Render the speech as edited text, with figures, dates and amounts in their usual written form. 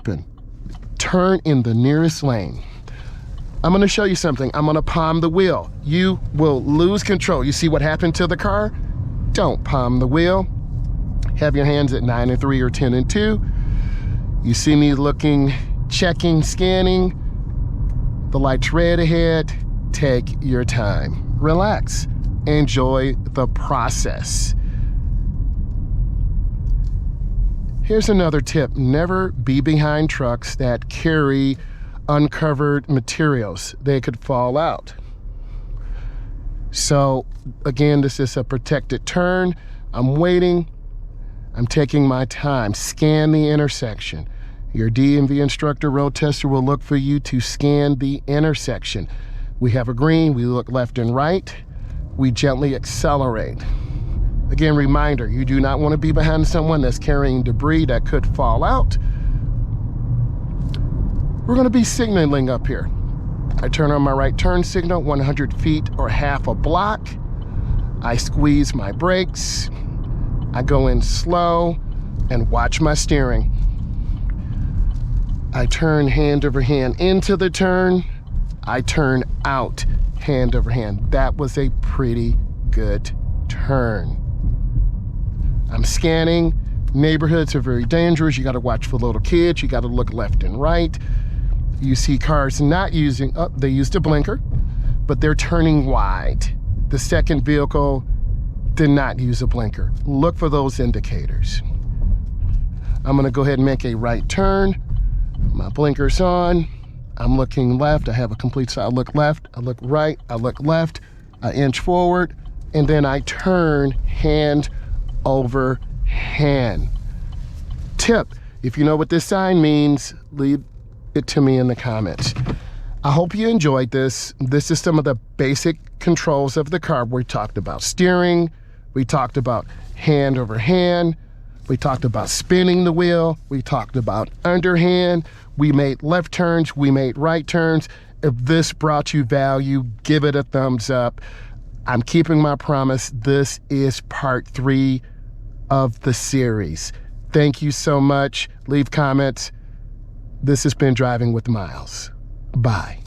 open. Turn in the nearest lane. I'm gonna show you something. I'm gonna palm the wheel. You will lose control. You see what happened to the car? Don't palm the wheel. Have your hands at 9 and 3 or 10 and 2. You see me looking, checking, scanning. The light's red ahead. Take your time. Relax. Enjoy the process. Here's another tip. Never be behind trucks that carry uncovered materials. They could fall out. So again, this is a protected turn. I'm waiting. I'm taking my time. Scan the intersection. Your DMV instructor road tester will look for you to scan the intersection. We have a green, we look left and right. We gently accelerate. Again, reminder, you do not want to be behind someone that's carrying debris that could fall out. We're going to be signaling up here. I turn on my right turn signal, 100 feet or half a block. I squeeze my brakes. I go in slow and watch my steering. I turn hand over hand into the turn. I turn out hand over hand. That was a pretty good turn. I'm scanning. Neighborhoods are very dangerous. You got to watch for little kids. You got to look left and right. You see cars not using, they used a blinker, but they're turning wide. The second vehicle did not use a blinker. Look for those indicators. I'm going to go ahead and make a right turn. My blinker's on. I'm looking left. I have a complete side. I look left. I look right. I look left. I inch forward. And then I turn hand over hand. Tip, if you know what this sign means, leave it to me in the comments. I hope you enjoyed this. This is some of the basic controls of the car. We talked about steering. We talked about hand over hand. We talked about spinning the wheel. We talked about underhand. We made left turns. We made right turns. If this brought you value, give it a thumbs up. I'm keeping my promise. This is part 3 of the series. Thank you so much. Leave comments. This has been Driving with Myles. Bye.